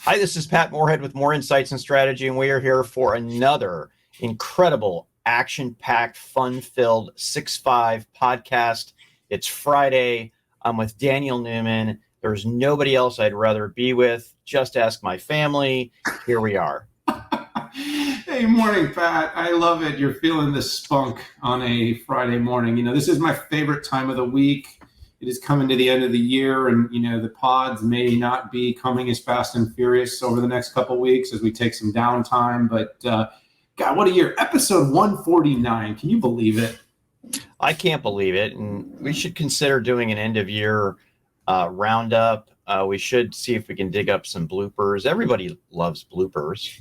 Hi, this is Pat Moorhead with Moor Insights Strategy, and we are here for another incredible, action-packed, fun-filled 6-5 podcast. It's Friday. I'm with Daniel Newman. There's nobody else I'd rather be with. Just ask my family. Here we are. Hey, morning, Pat. I love it. You're feeling the spunk on a Friday morning. You know, this is my favorite time of the week. It is coming to the end of the year, and, you know, the pods may not be coming as fast and furious over the next couple of weeks as we take some downtime. But, God, what a year. Episode 149. Can you believe it? I can't believe it. And we should consider doing an end-of-year roundup. We should see if we can dig up some bloopers. Everybody loves bloopers.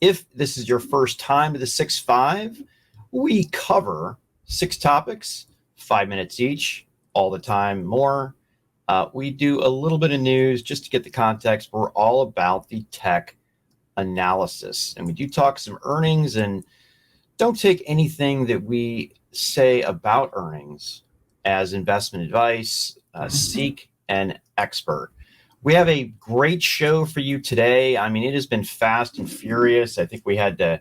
If this is your first time to the 6-5, we cover 6 topics, 5 minutes each, all the time more. We do a little bit of news just to get the context. We're all about the tech analysis, and we do talk some earnings, and don't take anything that we say about earnings as investment advice. Seek an expert. We have a great show for you today. I mean, it has been fast and furious. I think we had to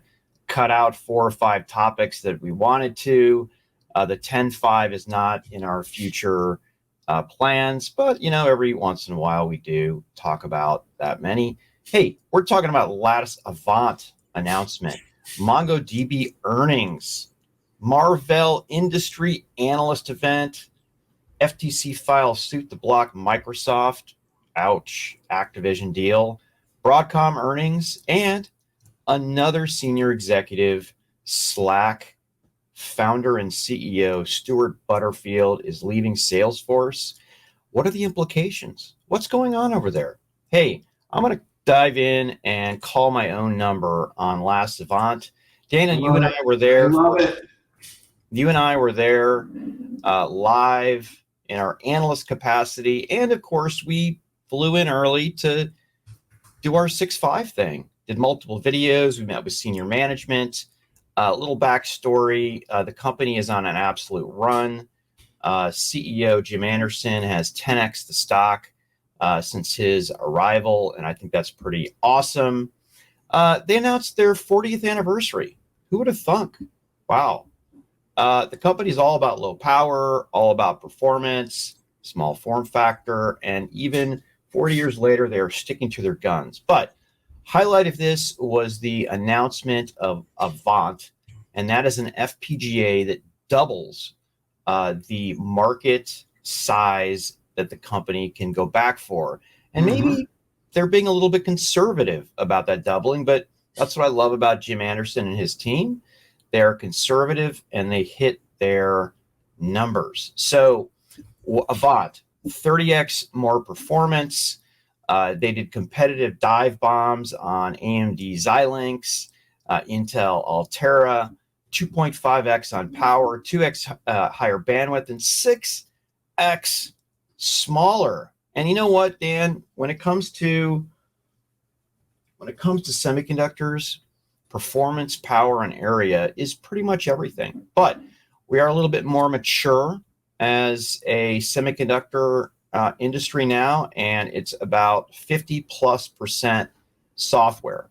cut out 4 or 5 topics that we wanted to. The 10-5 is not in our future plans, but, you know, every once in a while we do talk about that many. Hey, we're talking about Lattice Avant announcement, MongoDB Earnings, Marvell Industry Analyst event, FTC files suit to block Microsoft, ouch, Activision deal, Broadcom earnings, and another senior executive, Slack founder and CEO Stuart Butterfield is leaving Salesforce. What are the implications? What's going on over there? Hey, I'm going to dive in and call my own number on Lattice Avant. Dana, you and I were there. You and I were there live in our analyst capacity. And of course, we flew in early to do our 6-5 thing. Did multiple videos. We met with senior management. A little backstory. The company is on an absolute run. CEO Jim Anderson has 10x the stock since his arrival, and I think that's pretty awesome. They announced their 40th anniversary. Who would have thunk? Wow. The company is all about low power, all about performance, small form factor, and even 40 years later, they are sticking to their guns. But highlight of this was the announcement of Avant, and that is an FPGA that doubles the market size that the company can go back for. And maybe they're being a little bit conservative about that doubling, but that's what I love about Jim Anderson and his team. They're conservative and they hit their numbers. So Avant, 30x more performance. They did competitive dive bombs on AMD Xilinx, Intel Altera, 2.5x on power, 2x higher bandwidth, and 6x smaller. And you know what, Dan? When it comes to semiconductors, performance, power, and area is pretty much everything. But we are a little bit more mature as a semiconductor industry now, and it's about 50+% software.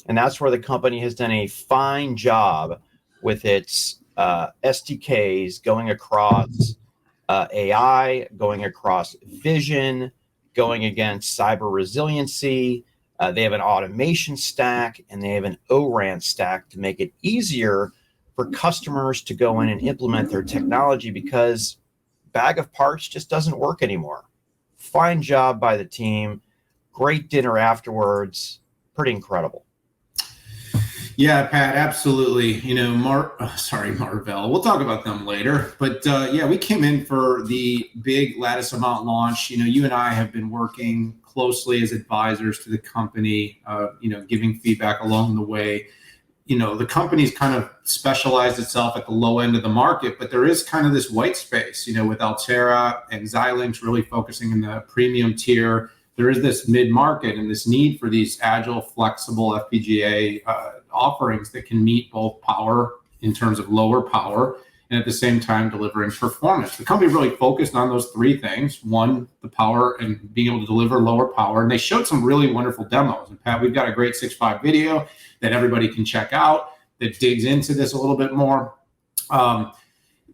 And that's where the company has done a fine job with its SDKs going across AI, going across vision, going against cyber resiliency. They have an automation stack, and they have an ORAN stack to make it easier for customers to go in and implement their technology, because bag of parts just doesn't work anymore. Fine job by the team. Great dinner afterwards. Pretty incredible. Yeah, Pat, absolutely. You know, Marvell. We'll talk about them later. But yeah, we came in for the big Lattice Avant launch. You know, you and I have been working closely as advisors to the company, you know, giving feedback along the way. You know, the company's kind of specialized itself at the low end of the market, but there is kind of this white space, you know, with Altera and Xilinx really focusing in the premium tier. There is this mid-market and this need for these agile, flexible FPGA offerings that can meet both power in terms of lower power and at the same time delivering performance. The company really focused on those three things. One, the power and being able to deliver lower power. And they showed some really wonderful demos. And Pat, we've got a great 6.5 video that everybody can check out that digs into this a little bit more.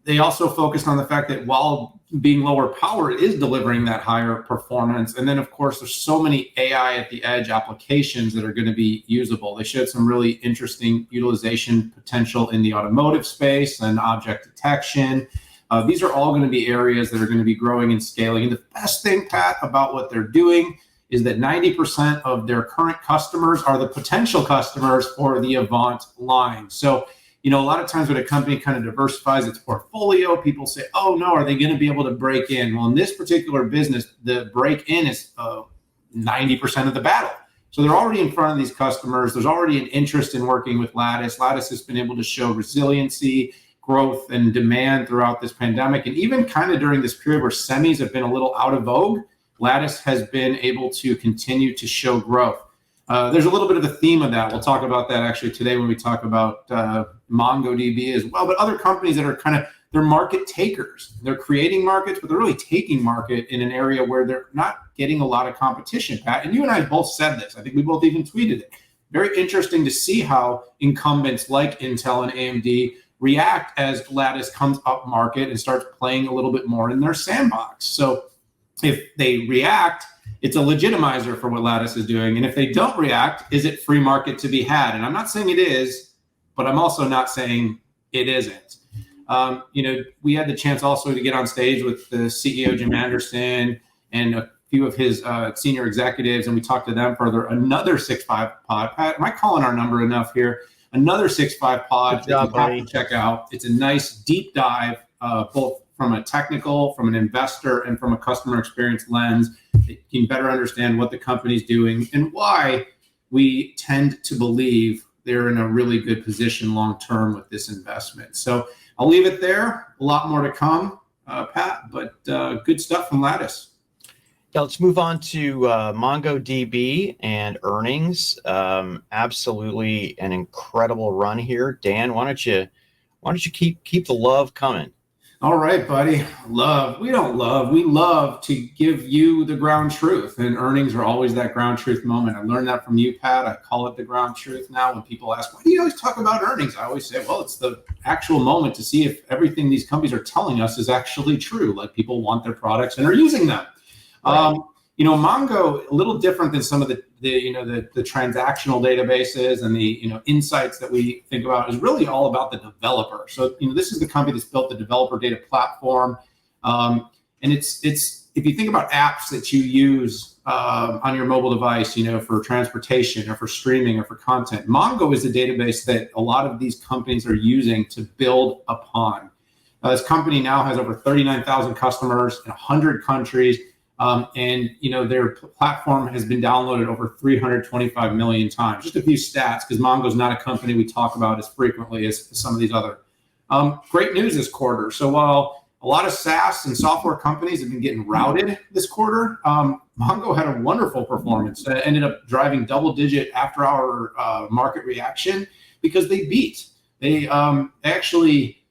They also focused on the fact that while being lower power, it is delivering that higher performance. And then, of course, there's so many AI at the edge applications that are going to be usable. They showed some really interesting utilization potential in the automotive space and object detection. These are all going to be areas that are going to be growing and scaling. And the best thing, Pat, about what they're doing is that 90% of their current customers are the potential customers for the Avant line. So, a lot of times when a company kind of diversifies its portfolio, people say, oh no, are they going to be able to break in? Well, in this particular business, the break in is 90% of the battle. So they're already in front of these customers. There's already an interest in working with Lattice. Lattice has been able to show resiliency, growth, and demand throughout this pandemic. And even kind of during this period where semis have been a little out of vogue, Lattice has been able to continue to show growth. There's a little bit of a theme of that. We'll talk about that actually today when we talk about MongoDB as well. But other companies that are they're market takers. They're creating markets, but they're really taking market in an area where they're not getting a lot of competition, Pat. And you and I both said this. I think we both even tweeted it. Very interesting to see how incumbents like Intel and AMD react as Lattice comes up market and starts playing a little bit more in their sandbox. So if they react, it's a legitimizer for what Lattice is doing. And if they don't react, is it free market to be had? And I'm not saying it is, but I'm also not saying it isn't. We had the chance also to get on stage with the CEO, Jim Anderson, and a few of his senior executives, and we talked to them further. Another 6.5 pod. Pat, am I calling our number enough here? Another 6.5 pod that you have to check out. It's a nice deep dive, both from a technical, from an investor, and from a customer experience lens. You can better understand what the company's doing and why we tend to believe they're in a really good position long-term with this investment. So I'll leave it there. A lot more to come, Pat, but good stuff from Lattice. Yeah, let's move on to MongoDB and earnings. Absolutely an incredible run here. Dan, why don't you keep the love coming? All right, buddy. We love to give you the ground truth, and earnings are always that ground truth moment. I learned that from you, Pat. I call it the ground truth now. When people ask, why do you always talk about earnings? I always say, well, it's the actual moment to see if everything these companies are telling us is actually true. Like, people want their products and are using them. Right. Mongo, a little different than some of the transactional databases and the insights that we think about, is really all about the developer. So this is the company that's built the developer data platform, and it's if you think about apps that you use on your mobile device, for transportation or for streaming or for content, Mongo is the database that a lot of these companies are using to build upon. This company now has over 39,000 customers in 100 countries. And their platform has been downloaded over 325 million times. Just a few stats, because Mongo's not a company we talk about as frequently as some of these other. Great news this quarter. So while a lot of SaaS and software companies have been getting routed this quarter, Mongo had a wonderful performance that ended up driving double-digit after-hour market reaction because they beat. They actually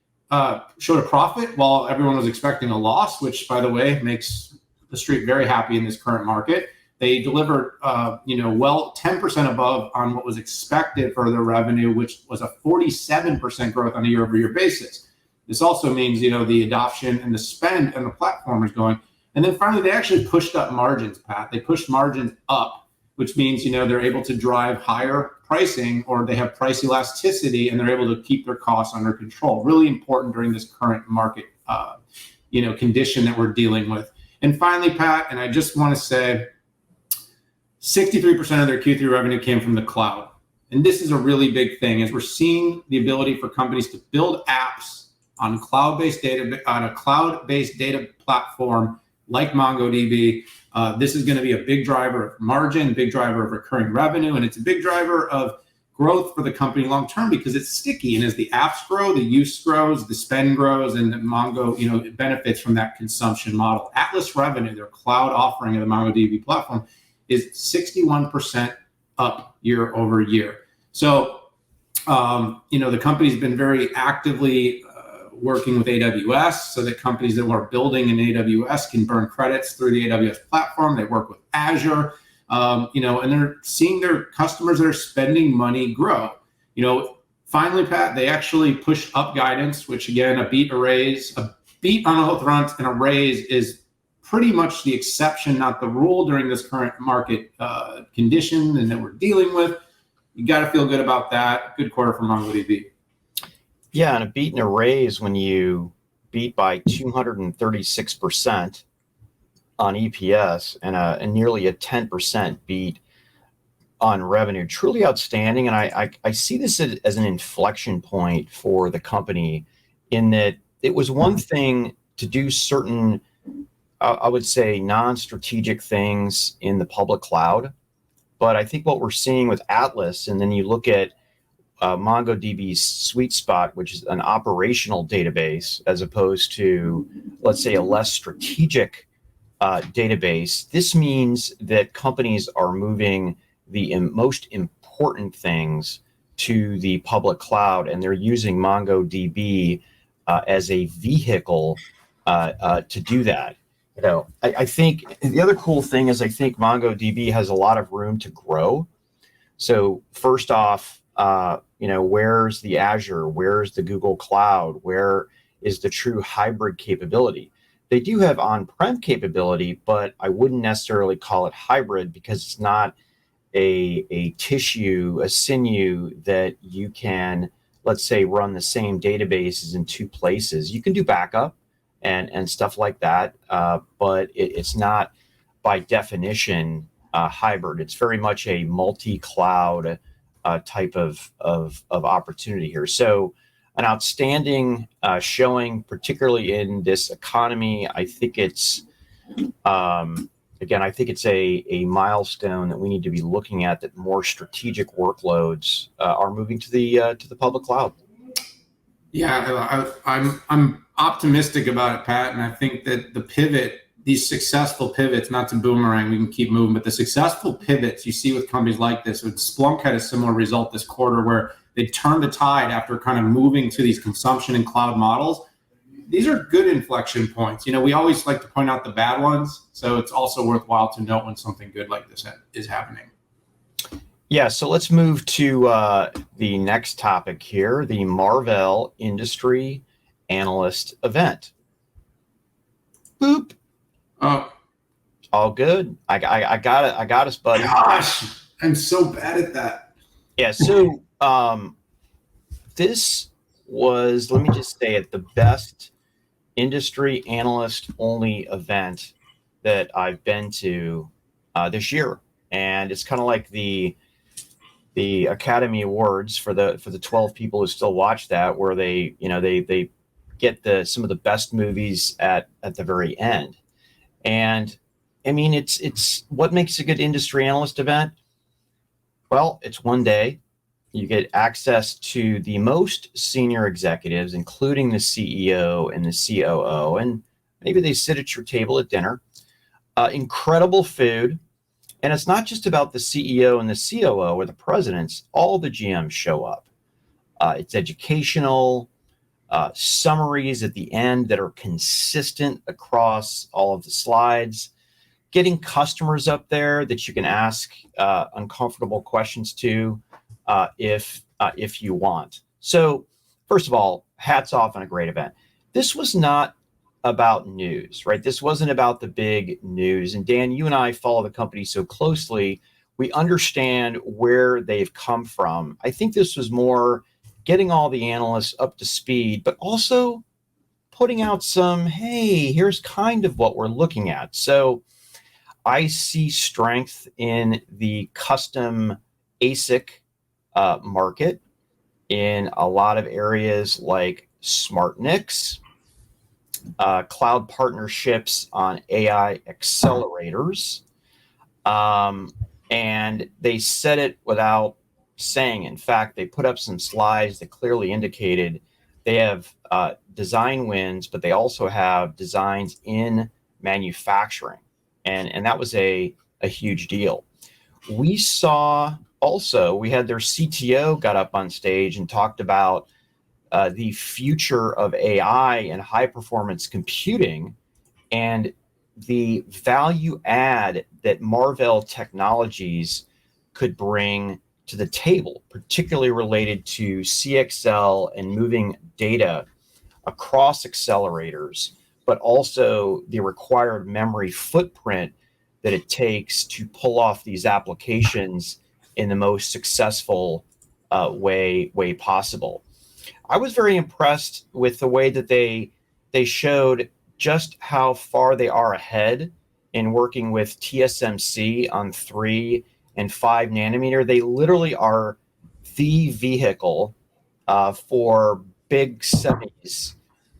showed a profit while everyone was expecting a loss, which, by the way, makes the street very happy in this current market. They delivered, 10% above on what was expected for their revenue, which was a 47% growth on a year-over-year basis. This also means, the adoption and the spend and the platform is going. And then finally, they actually pushed up margins, Pat. They pushed margins up, which means, they're able to drive higher pricing, or they have price elasticity, and they're able to keep their costs under control. Really important during this current market, condition that we're dealing with. And finally, Pat, and I just want to say 63% of their Q3 revenue came from the cloud. And this is a really big thing, as we're seeing the ability for companies to build apps on a cloud-based data platform like MongoDB. This is going to be a big driver of margin, big driver of recurring revenue, and it's a big driver of growth for the company long term because it's sticky. And as the apps grow, the use grows, the spend grows, and Mongo, it benefits from that consumption model. Atlas revenue, their cloud offering of the MongoDB platform, is 61% up year over year. So, the company's been very actively working with AWS so that companies that are building in AWS can burn credits through the AWS platform. They work with Azure, and they're seeing their customers that are spending money grow. Finally, Pat, they actually pushed up guidance, which again, a beat on all fronts and a raise is pretty much the exception, not the rule during this current market condition and that we're dealing with. You got to feel good about that. Good quarter for MongoDB. Yeah, and a beat and a raise when you beat by 236% on EPS and nearly a 10% beat on revenue. Truly outstanding. And I see this as an inflection point for the company in that it was one thing to do certain, I would say, non-strategic things in the public cloud. But I think what we're seeing with Atlas, and then you look at MongoDB's sweet spot, which is an operational database, as opposed to, let's say, a less strategic database. This means that companies are moving the most important things to the public cloud, and they're using MongoDB as a vehicle to do that. I think the other cool thing is I think MongoDB has a lot of room to grow. So first off, where's the Azure? Where's the Google Cloud? Where is the true hybrid capability? They do have on-prem capability, but I wouldn't necessarily call it hybrid because it's not a sinew that you can, let's say, run the same databases in two places. You can do backup and stuff like that, but it's not by definition hybrid. It's very much a multi-cloud type of opportunity here. So an outstanding showing, particularly in this economy. I think it's a milestone that we need to be looking at, that more strategic workloads are moving to the public cloud. Yeah, I'm optimistic about it, Pat, and I think that the pivot, these successful pivots, not to boomerang, we can keep moving, but the successful pivots you see with companies like this, with Splunk had a similar result this quarter where they turned the tide after kind of moving to these consumption and cloud models. These are good inflection points. We always like to point out the bad ones, so it's also worthwhile to note when something good like this is happening. Yeah, so let's move to the next topic here, the Marvell Industry Analyst event. Boop. Oh, all good. I got it. I got us, buddy. Gosh, I'm so bad at that. Yeah. So this was, let me just say it, the best industry analyst only event that I've been to this year, and it's kind of like the Academy Awards for the 12 people who still watch that, where they get some of the best movies at the very end. And I mean, it's what makes a good industry analyst event? Well, it's one day. You get access to the most senior executives, including the CEO and the COO, and maybe they sit at your table at dinner. Incredible food. And it's not just about the CEO and the COO or the presidents. All the GMs show up. It's educational, summaries at the end that are consistent across all of the slides, getting customers up there that you can ask uncomfortable questions to if you want. So first of all, hats off on a great event. This was not about news, right? This wasn't about the big news. And Dan, you and I follow the company so closely, we understand where they've come from. I think this was more getting all the analysts up to speed, but also putting out some, hey, here's kind of what we're looking at. So I see strength in the custom ASIC market in a lot of areas like SmartNICs, cloud partnerships on AI accelerators. And they said it without saying. In fact, they put up some slides that clearly indicated they have design wins, but they also have designs in manufacturing. And that was a huge deal. We saw also, we had their CTO got up on stage and talked about the future of AI and high performance computing and the value add that Marvell Technologies could bring to the table, particularly related to CXL and moving data across accelerators, but also the required memory footprint that it takes to pull off these applications in the most successful way possible. I was very impressed with the way that they showed just how far they are ahead in working with TSMC on 3 and 5 nanometer. They literally are the vehicle for big semis,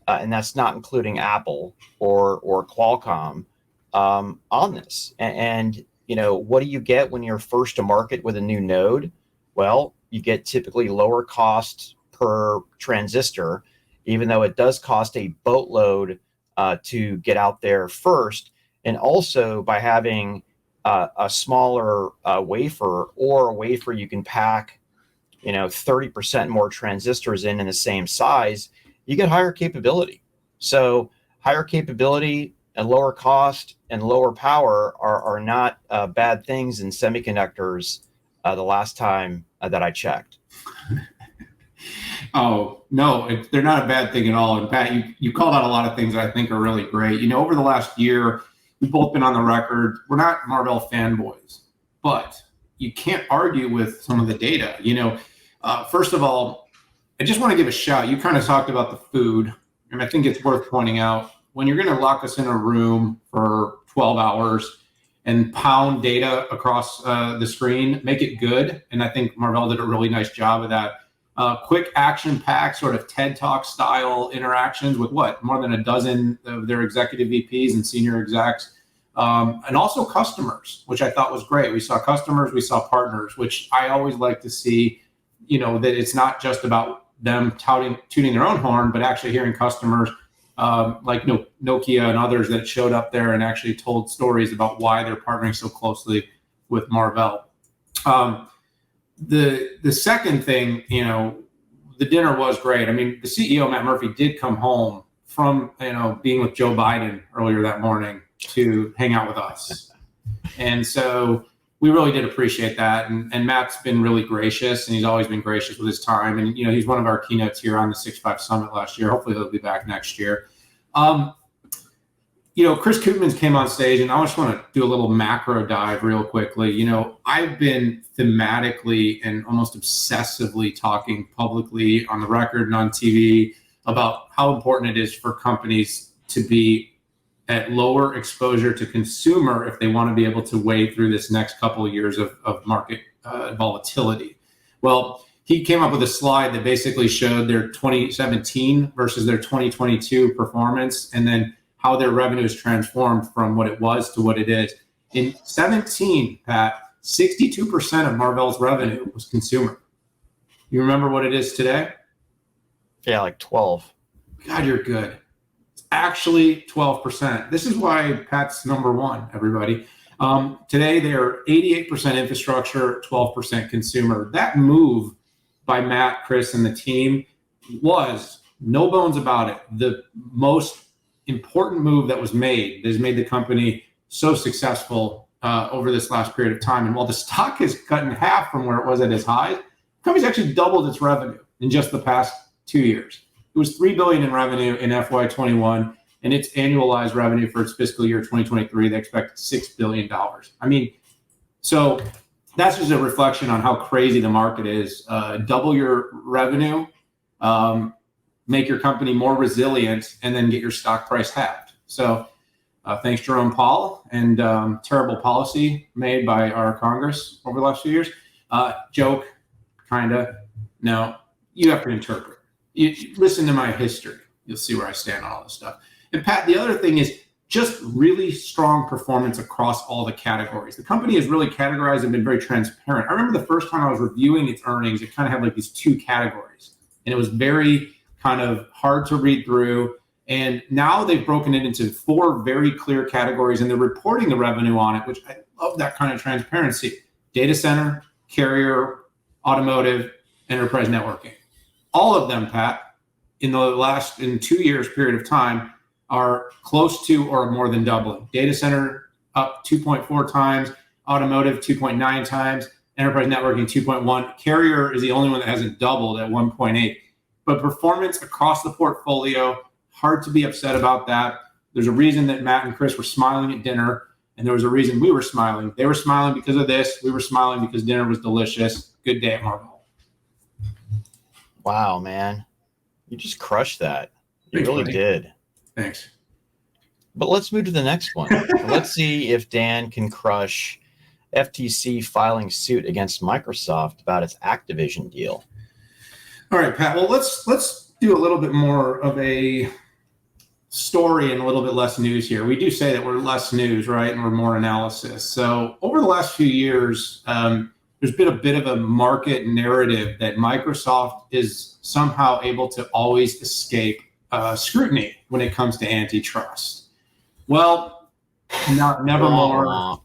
and that's not including Apple or Qualcomm on this. And you know, what do you get when you're first to market with a new node? Well, you get typically lower cost per transistor, even though it does cost a boatload to get out there first. And also by having a smaller wafer, or a wafer you can pack, 30% more transistors in the same size, you get higher capability. So higher capability and lower cost and lower power are not bad things in semiconductors the last time that I checked. Oh, no, they're not a bad thing at all. And Pat, you called out a lot of things that I think are really great. Over the last year, we've both been on the record. We're not Marvell fanboys, but you can't argue with some of the data. First of all, I just want to give a shout. You kind of talked about the food, and I think it's worth pointing out, when you're going to lock us in a room for 12 hours and pound data across the screen, make it good. And I think Marvell did a really nice job of that. Quick action-packed sort of TED Talk style interactions with more than a dozen of their executive VPs and senior execs, and also customers, which I thought was great. We saw customers, we saw partners, which I always like to see, that it's not just about them tuning their own horn, but actually hearing customers like Nokia and others that showed up there and actually told stories about why they're partnering so closely with Marvell. The second thing, the dinner was great. I mean, the CEO, Matt Murphy, did come home from, being with Joe Biden earlier that morning to hang out with us. And so we really did appreciate that. And Matt's been really gracious, and he's always been gracious with his time. And, he's one of our keynotes here on the 6.5 Summit last year. Hopefully he'll be back next year. Chris Koopmans came on stage, and I just want to do a little macro dive real quickly. I've been thematically and almost obsessively talking publicly on the record and on TV about how important it is for companies to be at lower exposure to consumer if they want to be able to wade through this next couple of years of market volatility. Well, he came up with a slide that basically showed their 2017 versus their 2022 performance, and then how their revenue is transformed from what it was to what it is. In 17, Pat, 62% of Marvell's revenue was consumer. You remember what it is today? Yeah, like 12. God, you're good. It's actually 12%. This is why Pat's number one, everybody. Today, they're 88% infrastructure, 12% consumer. That move by Matt, Chris, and the team was, no bones about it, the most important move that was made, that has made the company so successful over this last period of time. And while the stock has cut in half from where it was at its high, the company's actually doubled its revenue in just the past 2 years. It was $3 billion in revenue in FY21, and its annualized revenue for its fiscal year 2023, they expect $6 billion. I mean, so that's just a reflection on how crazy the market is. Double your revenue, make your company more resilient, and then get your stock price halved. So thanks, Jerome Powell, and terrible policy made by our Congress over the last few years. Joke, kind of. No, you have to interpret. You listen to my history. You'll see where I stand on all this stuff. And Pat, the other thing is just really strong performance across all the categories. The company is really categorized and been very transparent. I remember the first time I was reviewing its earnings, it kind of had like these two categories, and it was very kind of hard to read through. And now they've broken it into 4 very clear categories, and they're reporting the revenue on it, which I love that kind of transparency. Data center, carrier, automotive, enterprise networking. All of them, Pat, in 2 years period of time are close to or more than doubling. Data center up 2.4 times, automotive 2.9 times, enterprise networking 2.1. Carrier is the only one that hasn't doubled at 1.8. But performance across the portfolio, hard to be upset about that. There's a reason that Matt and Chris were smiling at dinner, and there was a reason we were smiling. They were smiling because of this. We were smiling because dinner was delicious. Good day at Marvell. Wow, man. You just crushed that. You Thanks, really buddy. did. Thanks. But let's move to the next one. Let's see if Dan can crush FTC filing suit against Microsoft about its Activision deal. All right, Pat. Well, let's do a little bit more of a story and a little bit less news here. We do say that we're less news, right? And we're more analysis. So over the last few years, there's been a bit of a market narrative that Microsoft is somehow able to always escape scrutiny when it comes to antitrust. Well, never more.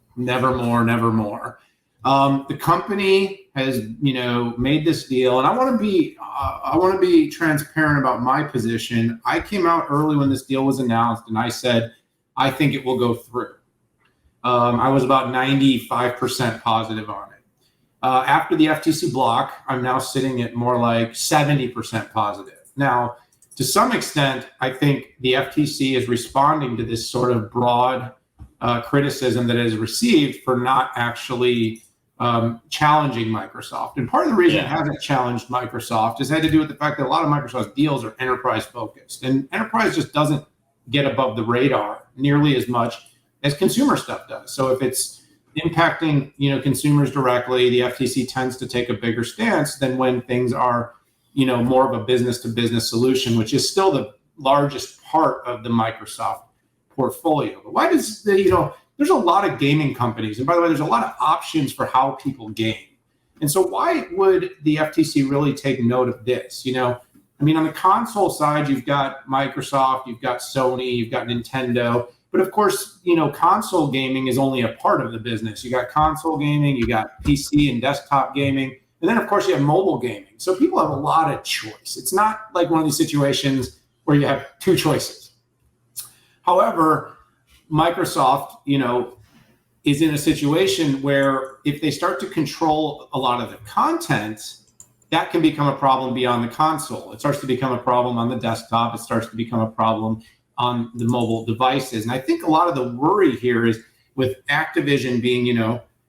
The company has, made this deal, and I want to be transparent about my position. I came out early when this deal was announced, and I said I think it will go through. I was about 95% positive on it. After the FTC block, I'm now sitting at more like 70% positive. Now, to some extent, I think the FTC is responding to this sort of broad criticism that it has received for not actually challenging Microsoft. And part of the reason it hasn't challenged Microsoft has had to do with the fact that a lot of Microsoft's deals are enterprise focused. And enterprise just doesn't get above the radar nearly as much as consumer stuff does. So if it's impacting consumers directly, the FTC tends to take a bigger stance than when things are more of a business to business solution, which is still the largest part of the Microsoft portfolio. But why does there's a lot of gaming companies, and by the way, there's a lot of options for how people game. And so why would the FTC really take note of this? On the console side, you've got Microsoft, you've got Sony, you've got Nintendo. But of course, console gaming is only a part of the business. You got console gaming, you got PC and desktop gaming, and then of course you have mobile gaming. So people have a lot of choice. It's not like one of these situations where you have two choices. However, Microsoft, is in a situation where if they start to control a lot of the content, that can become a problem beyond the console. It starts to become a problem on the desktop. It starts to become a problem on the mobile devices. And I think a lot of the worry here is with Activision being,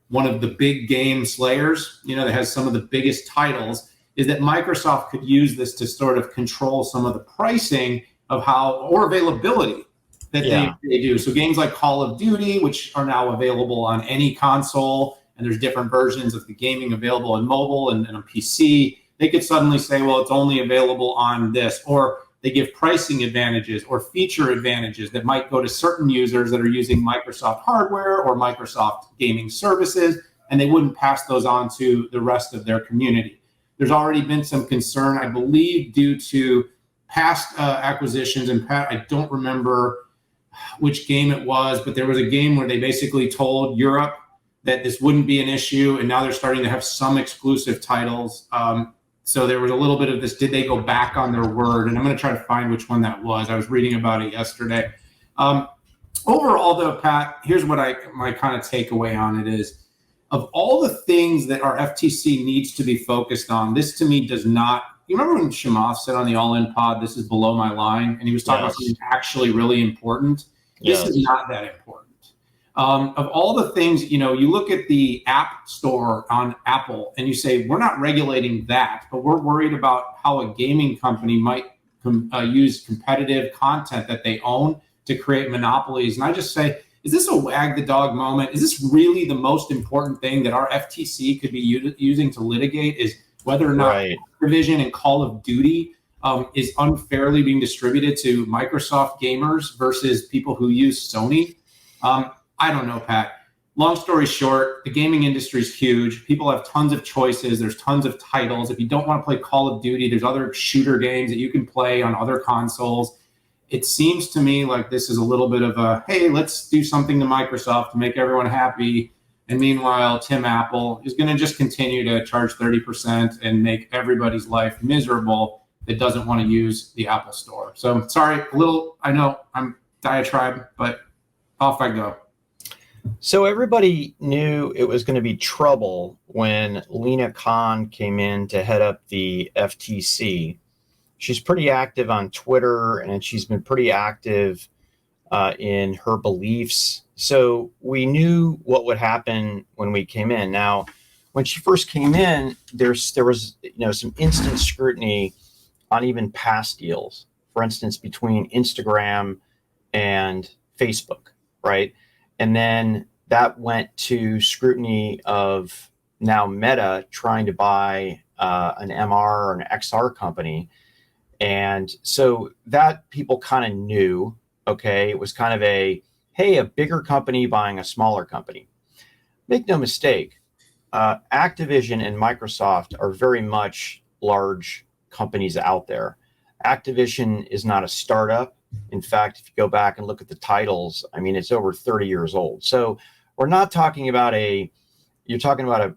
one of the big game slayers, that has some of the biggest titles, is that Microsoft could use this to sort of control some of the pricing of or availability that they do. So games like Call of Duty, which are now available on any console, and there's different versions of the gaming available on mobile and on PC, they could suddenly say, well, it's only available on this, or they give pricing advantages or feature advantages that might go to certain users that are using Microsoft hardware or Microsoft gaming services, and they wouldn't pass those on to the rest of their community. There's already been some concern, I believe, due to past acquisitions. And Pat, I don't remember which game it was, but there was a game where they basically told Europe that this wouldn't be an issue, and now they're starting to have some exclusive titles. So there was a little bit of this, did they go back on their word? And I'm going to try to find which one that was. I was reading about it yesterday. Overall, though, Pat, here's what my kind of takeaway on it is. Of all the things that our FTC needs to be focused on, this to me does not. You remember when Chamath said on the All In Pod, this is below my line, and he was talking about something actually really important? This is not that important. Of all the things, you look at the App Store on Apple and you say, we're not regulating that, but we're worried about how a gaming company might use competitive content that they own to create monopolies. And I just say, is this a wag the dog moment? Is this really the most important thing that our FTC could be using to litigate, is whether or not Activision and Call of Duty is unfairly being distributed to Microsoft gamers versus people who use Sony? I don't know, Pat. Long story short, the gaming industry is huge. People have tons of choices. There's tons of titles. If you don't want to play Call of Duty, there's other shooter games that you can play on other consoles. It seems to me like this is a little bit of a, hey, let's do something to Microsoft to make everyone happy. And meanwhile, Tim Apple is going to just continue to charge 30% and make everybody's life miserable that doesn't want to use the Apple Store. So sorry, I know I'm diatribe, but off I go. So everybody knew it was going to be trouble when Lena Khan came in to head up the FTC. She's pretty active on Twitter, and she's been pretty active in her beliefs. So we knew what would happen when we came in. Now, when she first came in, there was some instant scrutiny on even past deals. For instance, between Instagram and Facebook, right? And then that went to scrutiny of now Meta trying to buy an MR or an XR company. And so that people kind of knew, okay, it was kind of a bigger company buying a smaller company. Make no mistake, Activision and Microsoft are very much large companies out there. Activision is not a startup. In fact, if you go back and look at the titles, I mean, it's over 30 years old. So we're not talking about you're talking about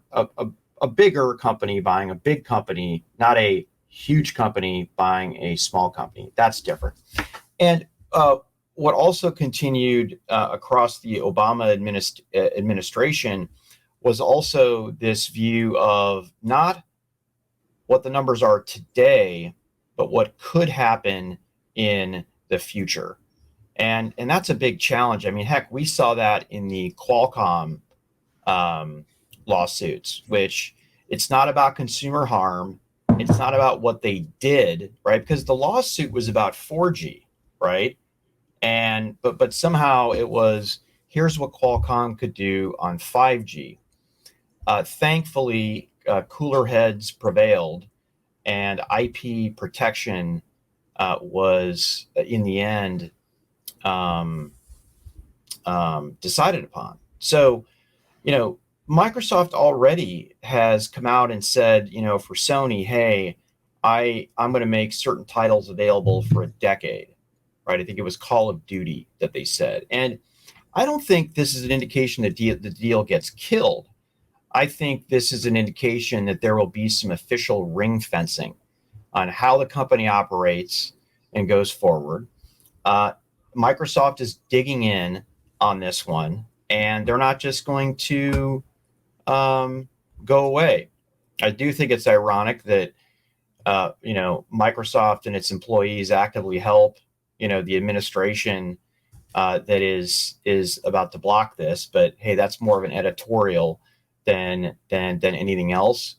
a bigger company buying a big company, not a huge company buying a small company. That's different. And what also continued across the Obama administration was also this view of not what the numbers are today, but what could happen in the future. And that's a big challenge. I mean, heck, we saw that in the Qualcomm lawsuits, which it's not about consumer harm. It's not about what they did, right? Because the lawsuit was about 4G, right? And but somehow it was, here's what Qualcomm could do on 5G. Thankfully, cooler heads prevailed, and IP protection was in the end decided upon. So, Microsoft already has come out and said, for Sony, hey, I'm going to make certain titles available for a decade, right? I think it was Call of Duty that they said. And I don't think this is an indication that the deal gets killed. I think this is an indication that there will be some official ring fencing on how the company operates and goes forward. Microsoft is digging in on this one, and they're not just going to go away. I do think it's ironic that Microsoft and its employees actively help the administration that is about to block this. But hey, that's more of an editorial than anything else.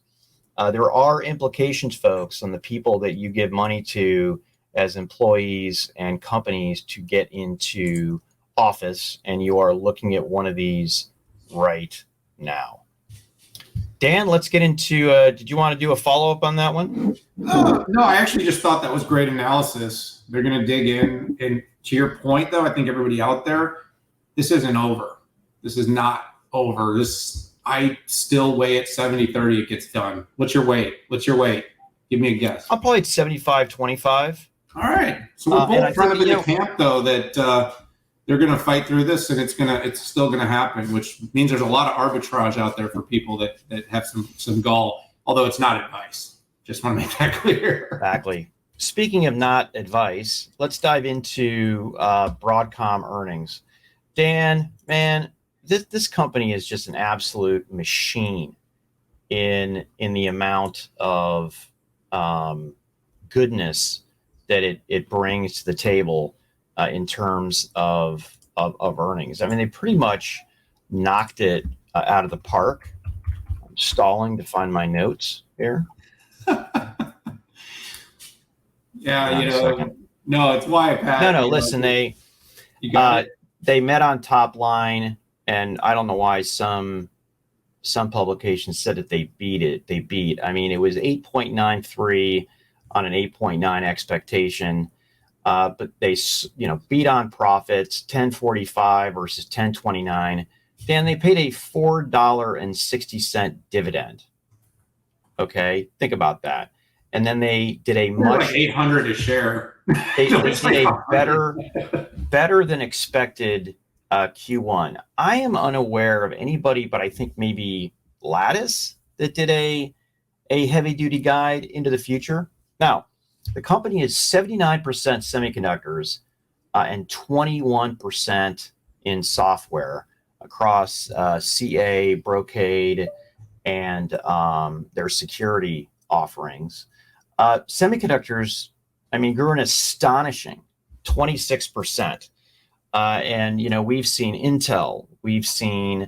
There are implications, folks, on the people that you give money to as employees and companies to get into office, and you are looking at one of these right now. Dan, let's get into, did you want to do a follow-up on that one? No, I actually just thought that was great analysis. They're going to dig in. And to your point, though, I think everybody out there, this isn't over. This is not over. I still weigh at 70-30 it gets done. What's your weight? Give me a guess. I'm probably at 75-25. All right. So we're both kind of in the camp, though, that they're going to fight through this, and it's still going to happen, which means there's a lot of arbitrage out there for people that have some gall, although it's not advice. Just want to make that clear. Exactly. Speaking of not advice, let's dive into Broadcom earnings. Dan, man, this company is just an absolute machine in the amount of goodness that it brings to the table in terms of earnings. I mean, they pretty much knocked it out of the park. I'm stalling to find my notes here. Yeah, no, it's why, Pat. No, listen, they met on top line, and I don't know why some publications said that they beat it. I mean, it was 8.93 on an 8.9 expectation, but they beat on profits, 10.45 versus 10.29. Dan, they paid a $4.60 dividend. Okay, think about that. And then they did a much like 800 a share. They did a better than expected Q1. I am unaware of anybody, but I think maybe Lattice that did a heavy duty guide into the future. Now, The company is 79% semiconductors and 21% in software across CA, Brocade, and their security offerings. Semiconductors, grew an astonishing 26%. And, we've seen Intel, we've seen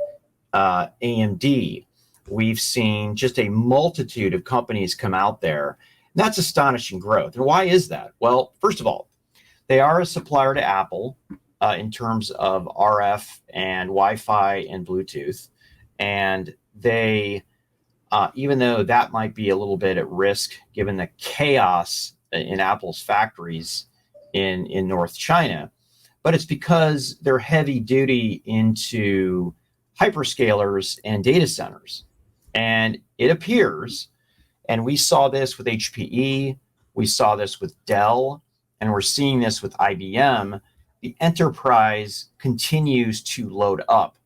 AMD, we've seen just a multitude of companies come out there. That's astonishing growth. And why is that? Well, first of all, they are a supplier to Apple in terms of RF and Wi-Fi and Bluetooth. And they, even though that might be a little bit at risk given the chaos in Apple's factories in North China, but it's because they're heavy duty into hyperscalers and data centers. And it appears, and we saw this with HPE, we saw this with Dell, and we're seeing this with IBM, the enterprise continues to load up.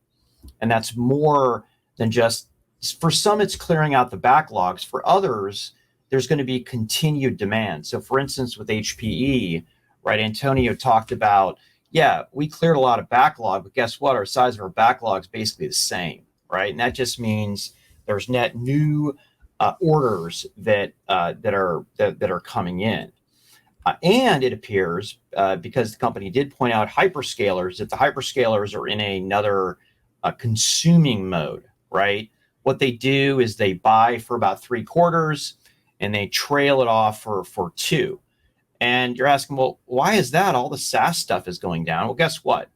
And that's more than just, for some, it's clearing out the backlogs. For others, there's going to be continued demand. So for instance, with HPE, right, Antonio talked about, yeah, we cleared a lot of backlog, but guess what? Our size of our backlog is basically the same, right? And that just means there's net new orders that are coming in. And it appears, because the company did point out hyperscalers, that the hyperscalers are in another consuming mode, right? What they do is they buy for about 3 quarters and they trail it off for 2. And you're asking, well, why is that? All the SaaS stuff is going down. Well, guess what?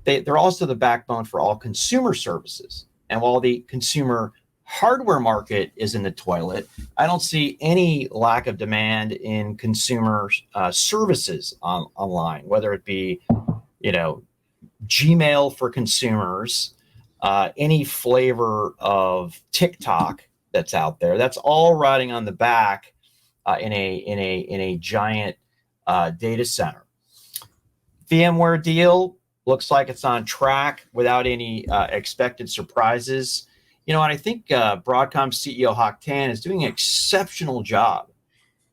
They're also the backbone for all consumer services. And while the consumer hardware market is in the toilet, I don't see any lack of demand in consumer services online, whether it be, Gmail for consumers, any flavor of TikTok that's out there. That's all riding on the back in a giant data center. VMware deal looks like it's on track without any expected surprises. And I think Broadcom CEO Hock Tan is doing an exceptional job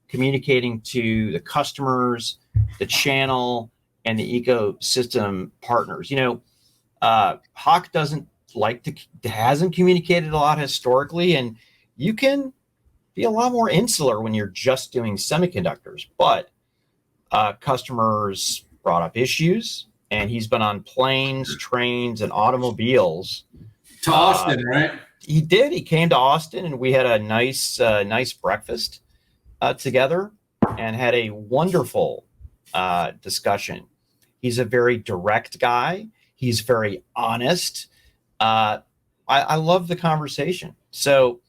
communicating to the customers, the channel, and the ecosystem partners. Hock hasn't communicated a lot historically, and you can be a lot more insular when you're just doing semiconductors. But customers brought up issues, and he's been on planes, trains, and automobiles. To Austin, right? He did. He came to Austin, and we had a nice breakfast together and had a wonderful discussion. He's a very direct guy. He's very honest. I love the conversation. So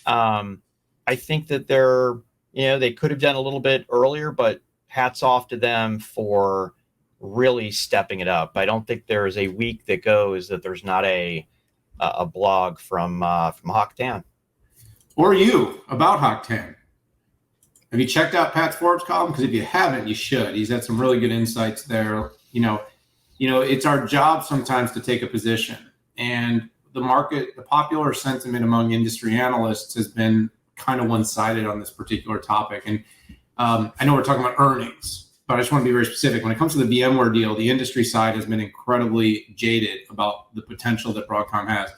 I think that they could have done a little bit earlier, but hats off to them for really stepping it up. I don't think there is a week that goes that there's not a blog from Hock Tan. Or you about Hock Tan. Have you checked out Pat's Forbes column? Because if you haven't, you should. He's had some really good insights there. It's our job sometimes to take a position, and the popular sentiment among industry analysts has been kind of one-sided on this particular topic. And I know we're talking about earnings, but I just want to be very specific. When it comes to the VMware deal, the industry side has been incredibly jaded about the potential that Broadcom has.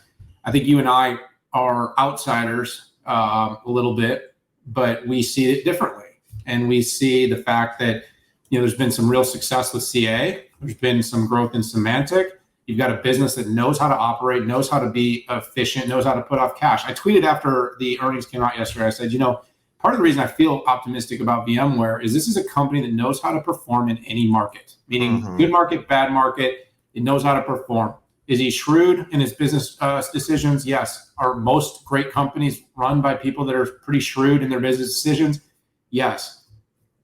I think you and I are outsiders a little bit, but we see it differently. And we see the fact that, there's been some real success with CA. There's been some growth in Semantic. You've got a business that knows how to operate, knows how to be efficient, knows how to put off cash. I tweeted after the earnings came out yesterday. I said, part of the reason I feel optimistic about VMware is this is a company that knows how to perform in any market, meaning good market, bad market. It knows how to perform. Is he shrewd in his business decisions? Yes. Are most great companies run by people that are pretty shrewd in their business decisions? Yes.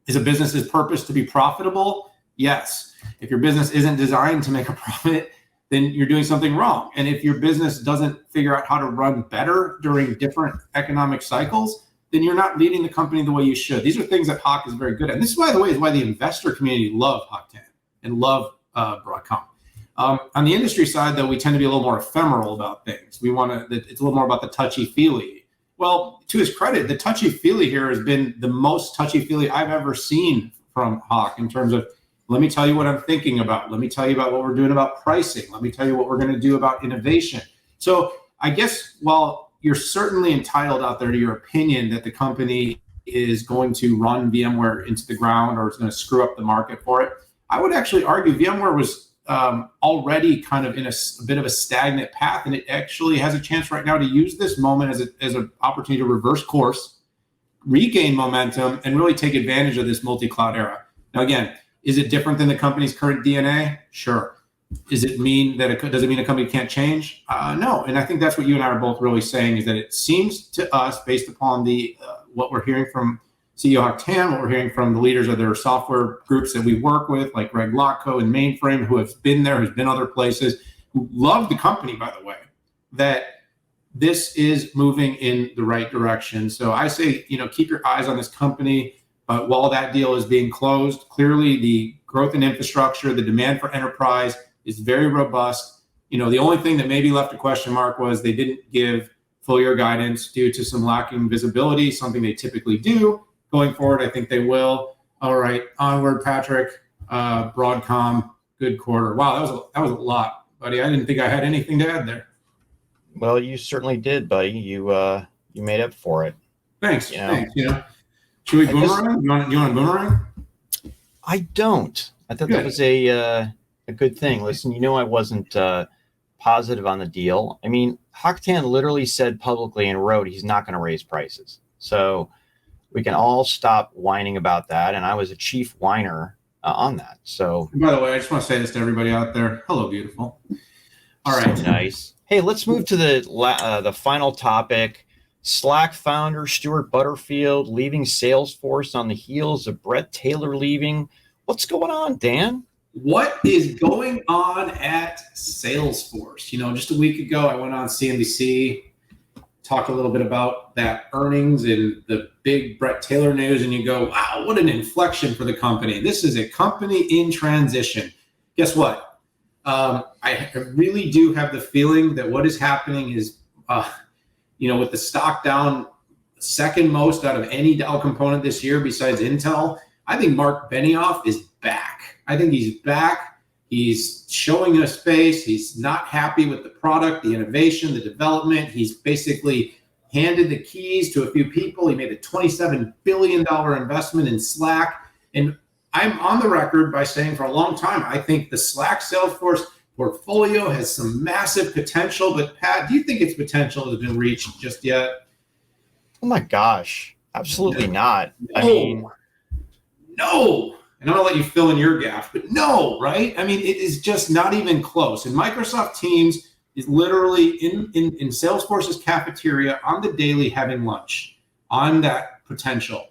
Is a business's purpose to be profitable? Yes. If your business isn't designed to make a profit, then you're doing something wrong. And if your business doesn't figure out how to run better during different economic cycles, then you're not leading the company the way you should. These are things that Hock is very good at. And this, by the way, is why the investor community love Hock Tan and love Broadcom. On the industry side, though, we tend to be a little more ephemeral about things. It's a little more about the touchy-feely. Well, to his credit, the touchy-feely here has been the most touchy-feely I've ever seen from Hawk in terms of, let me tell you what I'm thinking about. Let me tell you about what we're doing about pricing. Let me tell you what we're going to do about innovation. So I guess while you're certainly entitled out there to your opinion that the company is going to run VMware into the ground or is going to screw up the market for it, I would actually argue VMware was already kind of in a bit of a stagnant path, and it actually has a chance right now to use this moment as an opportunity to reverse course, regain momentum, and really take advantage of this multi-cloud era. Now, again, is it different than the company's current DNA? Sure. Does it mean a company can't change? No. And I think that's what you and I are both really saying, is that it seems to us, based upon what we're hearing from CEO Hock Tan, what we're hearing from the leaders of their software groups that we work with, like Greg Lotko and Mainframe, who have been there, who's been other places, who love the company, by the way, that this is moving in the right direction. So I say, keep your eyes on this company. But while that deal is being closed, clearly the growth in infrastructure, the demand for enterprise is very robust. The only thing that maybe left a question mark was they didn't give full year guidance due to some lacking visibility, something they typically do. Going forward, I think they will. All right, onward, Patrick. Broadcom, good quarter. Wow, that was a lot, buddy. I didn't think I had anything to add there. Well, you certainly did, buddy. You made up for it. Thanks. Thanks. Should we boomerang? You want to boomerang? I don't. I thought that was a good thing. Listen, I wasn't positive on the deal. I mean, Hock Tan literally said publicly and wrote he's not going to raise prices. So we can all stop whining about that. And I was a chief whiner on that. So, by the way, I just want to say this to everybody out there. Hello, beautiful. All right. So nice. Hey, let's move to the final topic. Slack founder Stuart Butterfield leaving Salesforce on the heels of Brett Taylor leaving. What's going on, Dan? What is going on at Salesforce? Just a week ago, I went on CNBC, talked a little bit about that earnings and the big Brett Taylor news, and you go, wow, what an inflection for the company. This is a company in transition. Guess what? I really do have the feeling that what is happening is, with the stock down second most out of any Dow component this year besides Intel, I think Mark Benioff is back. I think he's back. He's showing us face. He's not happy with the product, the innovation, the development. He's basically handed the keys to a few people. He made a $27 billion investment in Slack. And I'm on the record by saying for a long time, I think the Slack Salesforce portfolio has some massive potential. But Pat, do you think its potential has been reached just yet? Oh my gosh, absolutely not. No. I mean, no. And I'm going to let you fill in your gaff, but no, right? I mean, it is just not even close. And Microsoft Teams is literally in Salesforce's cafeteria on the daily having lunch on that potential.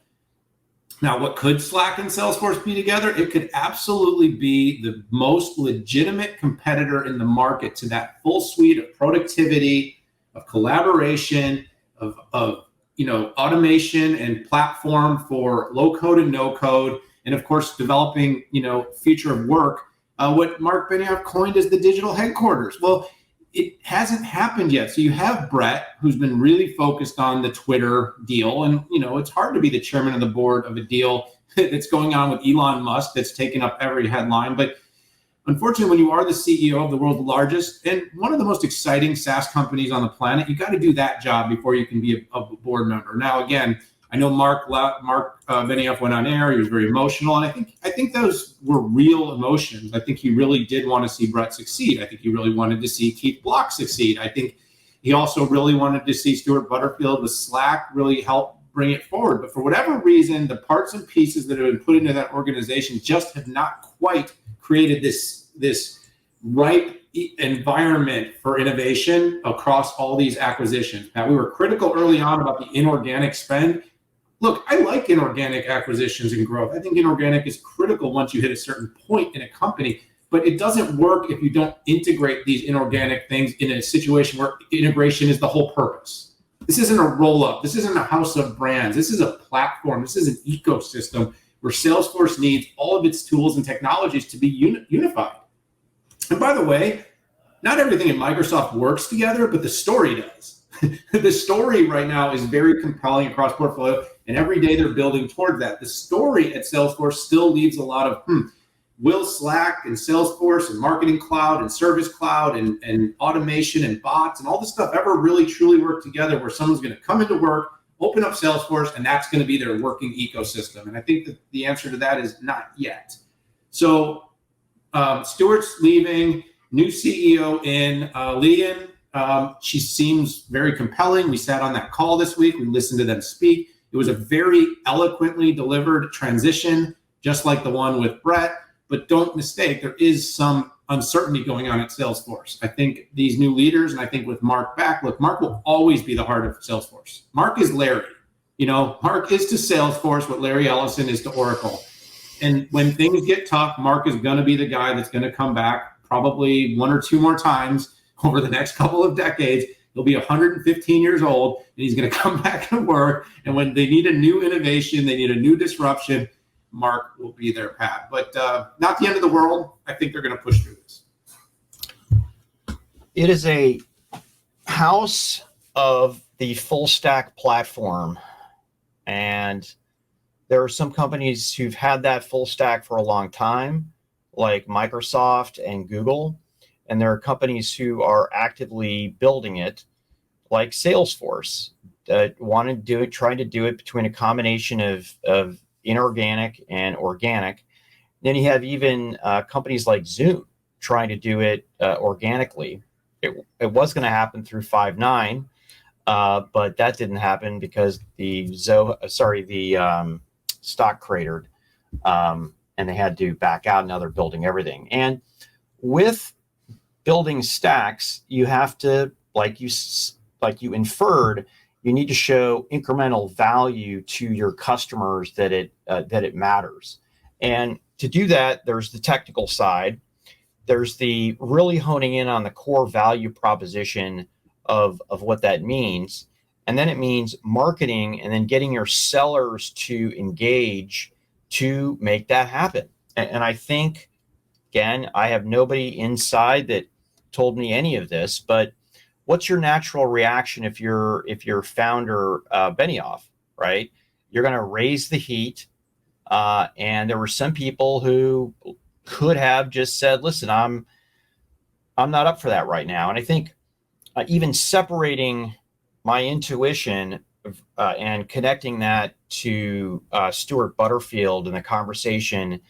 Now, what could Slack and Salesforce be together? It could absolutely be the most legitimate competitor in the market to that full suite of productivity, of collaboration, of automation and platform for low code and no code. And of course, developing, future of work, what Mark Benioff coined as the digital headquarters. Well, it hasn't happened yet. So you have Brett, who's been really focused on the Twitter deal. And, it's hard to be the chairman of the board of a deal that's going on with Elon Musk that's taken up every headline. But unfortunately, when you are the CEO of the world's largest and one of the most exciting SaaS companies on the planet, you got to do that job before you can be a board member. Now, again, I know Mark Benioff went on air. He was very emotional, and I think those were real emotions. I think he really did want to see Brett succeed. I think he really wanted to see Keith Block succeed. I think he also really wanted to see Stuart Butterfield with Slack really help bring it forward. But for whatever reason, the parts and pieces that have been put into that organization just have not quite created this ripe environment for innovation across all these acquisitions. Now, we were critical early on about the inorganic spend. Look, I like inorganic acquisitions and growth. I think inorganic is critical once you hit a certain point in a company, but it doesn't work if you don't integrate these inorganic things in a situation where integration is the whole purpose. This isn't a roll-up. This isn't a house of brands. This is a platform. This is an ecosystem where Salesforce needs all of its tools and technologies to be unified. And by the way, not everything in Microsoft works together, but the story does. the story right now is very compelling across portfolio, and every day they're building toward that. The story at Salesforce still leaves a lot of, will Slack and Salesforce and Marketing Cloud and Service Cloud and automation and bots and all this stuff ever really truly work together where someone's going to come into work, open up Salesforce, and that's going to be their working ecosystem? And I think that the answer to that is not yet. So Stuart's leaving, new CEO in, Lian. She seems very compelling. We sat on that call this week. We listened to them speak. It was a very eloquently delivered transition, just like the one with Brett. But don't mistake, there is some uncertainty going on at Salesforce. I think these new leaders, and I think with Mark back, look, Mark will always be the heart of Salesforce. Mark is Larry. Mark is to Salesforce what Larry Ellison is to Oracle. And when things get tough, Mark is going to be the guy that's going to come back probably one or two more times over the next couple of decades. He'll be 115 years old, and he's going to come back and work. And when they need a new innovation, they need a new disruption, Mark will be their path. But not the end of the world. I think they're going to push through this. It is a house of the full stack platform. And there are some companies who've had that full stack for a long time, like Microsoft and Google. And there are companies who are actively building it, like Salesforce, that want to do it, trying to do it between a combination of inorganic and organic. Then you have even companies like Zoom trying to do it organically. It was going to happen through 5.9, but that didn't happen because the stock cratered, and they had to back out. Now they're building everything. And with building stacks, you have to, like you inferred, you need to show incremental value to your customers that it matters. And to do that, there's the technical side. There's the really honing in on the core value proposition of what that means. And then it means marketing and then getting your sellers to engage to make that happen. And I think, again, I have nobody inside that told me any of this, but what's your natural reaction if you're founder Benioff, right? You're going to raise the heat, and there were some people who could have just said, "Listen, I'm not up for that right now." And I think even separating my intuition and connecting that to Stuart Butterfield and the conversation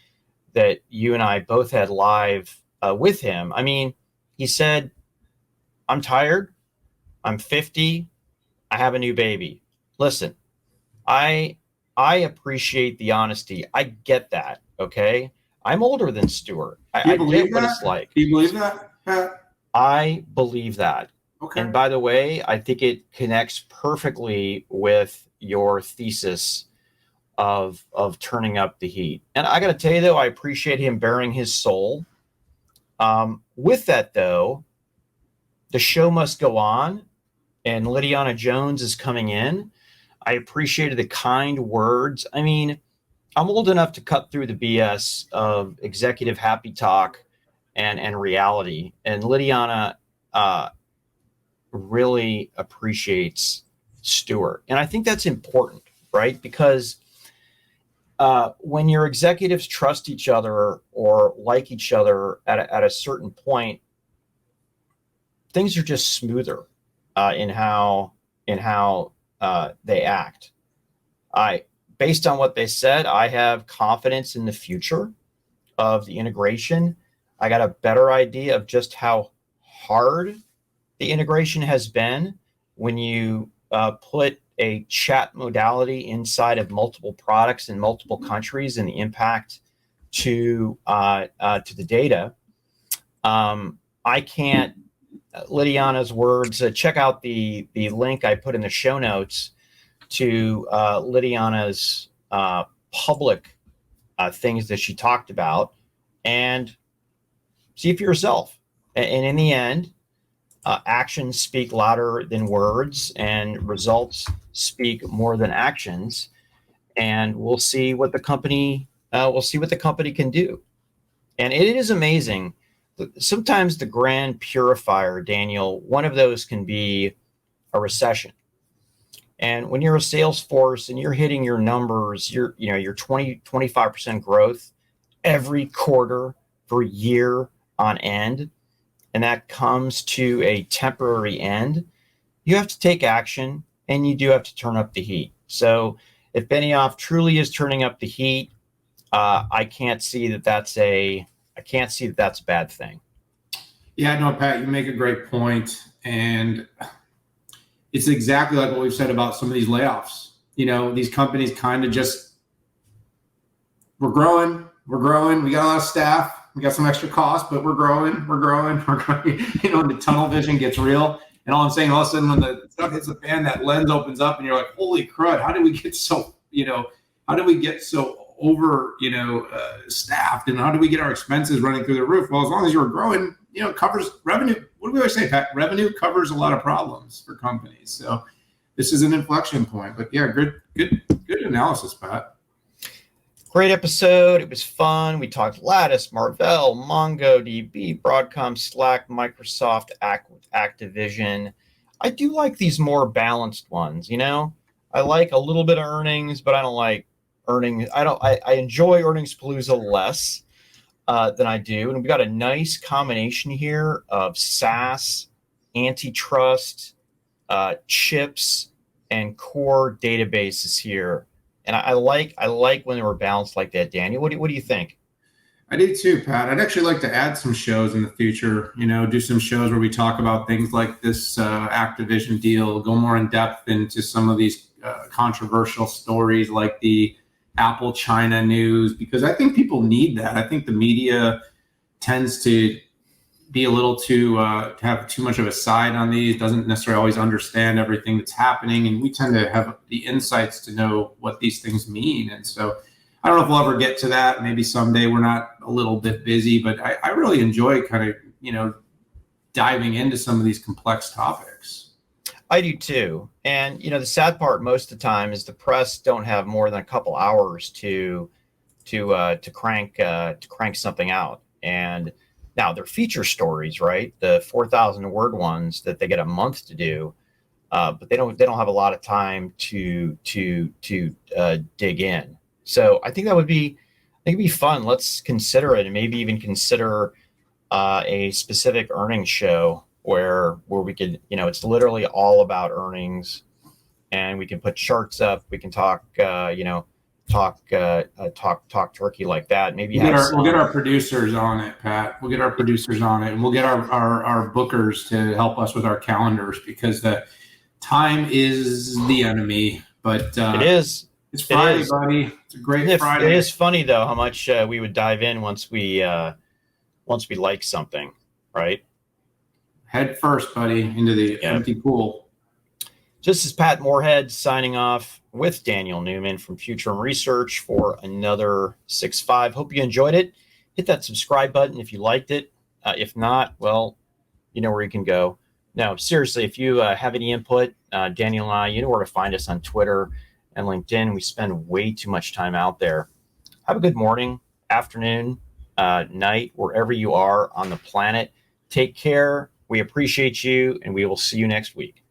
that you and I both had live with him. I mean, he said, "I'm tired. I'm 50. I have a new baby." Listen, I appreciate the honesty. I get that. Okay. I'm older than Stuart. I get what it's like. Do you believe that, Pat? I believe that. Okay. And by the way, I think it connects perfectly with your thesis of turning up the heat. And I got to tell you, though, I appreciate him bearing his soul. With that, though, the show must go on, and Lydiana Jones is coming in. I appreciated the kind words. I mean, I'm old enough to cut through the BS of executive happy talk and reality. And Lydiana really appreciates Stuart. And I think that's important, right? Because when your executives trust each other or like each other at a certain point, things are just smoother in how they act. Based on what they said, I have confidence in the future of the integration. I got a better idea of just how hard the integration has been when you put a chat modality inside of multiple products in multiple countries and the impact to the data. I can't, Lydiana's words, check out the link I put in the show notes to Lydiana's public things that she talked about, and see for yourself. And in the end, actions speak louder than words, and results speak more than actions. And we'll see what the company can do. And it is amazing. Sometimes the grand purifier, Daniel, one of those can be a recession. And when you're a Salesforce and you're hitting your numbers, you're 25% growth every quarter for a year on end, and that comes to a temporary end, you have to take action and you do have to turn up the heat. So if Benioff truly is turning up the heat, I can't see that that's a bad thing. Yeah, no, Pat, you make a great point. And it's exactly like what we've said about some of these layoffs. These companies kind of just, we're growing. We got a lot of staff. We got some extra costs, but we're growing. The tunnel vision gets real. And all I'm saying, all of a sudden, when the stuff hits the fan, that lens opens up, and you're like, "Holy crud! How did we get so over, staffed, and how do we get our expenses running through the roof?" Well, as long as you're growing, it covers revenue. What do we always say, Pat? Revenue covers a lot of problems for companies. So this is an inflection point. But yeah, good analysis, Pat. Great episode. It was fun. We talked Lattice, Marvell, MongoDB, Broadcom, Slack, Microsoft, Activision. I do like these more balanced ones. I like a little bit of earnings, but I don't like earnings. I enjoy earnings palooza less than I do. And we've got a nice combination here of SaaS, antitrust, chips, and core databases here. And I like when they were balanced like that. Daniel, what do you think? I do too, Pat. I'd actually like to add some shows in the future, do some shows where we talk about things like this Activision deal, go more in depth into some of these controversial stories like the Apple China news, because I think people need that. I think the media tends to be a little too, have too much of a side on these, doesn't necessarily always understand everything that's happening. And we tend to have the insights to know what these things mean. And so I don't know if we'll ever get to that. Maybe someday. We're not a little bit busy, but I really enjoy kind of, diving into some of these complex topics. I do too. And, the sad part most of the time is the press don't have more than a couple hours to crank something out. And now they're feature stories, right? The 4,000 word ones that they get a month to do, but they don't have a lot of time to dig in. So I think it'd be fun. Let's consider it, and maybe even consider a specific earnings show where we could, it's literally all about earnings, and we can put charts up. We can talk, talk turkey like that. Maybe we'll get our producers on it, Pat. We'll get our producers on it, and we'll get our bookers to help us with our calendars, because the time is the enemy. But it is. It's Friday, buddy. It's a great Friday. It is funny though how much we would dive in once we like something, right? Head first, buddy, into the empty pool. This is Pat Moorhead signing off with Daniel Newman from Futurum Research for another 6-5. Hope you enjoyed it. Hit that subscribe button if you liked it. If not, well, you know where you can go. No, seriously, if you have any input, Daniel and I, you know where to find us on Twitter and LinkedIn. We spend way too much time out there. Have a good morning, afternoon, night, wherever you are on the planet. Take care. We appreciate you, and we will see you next week.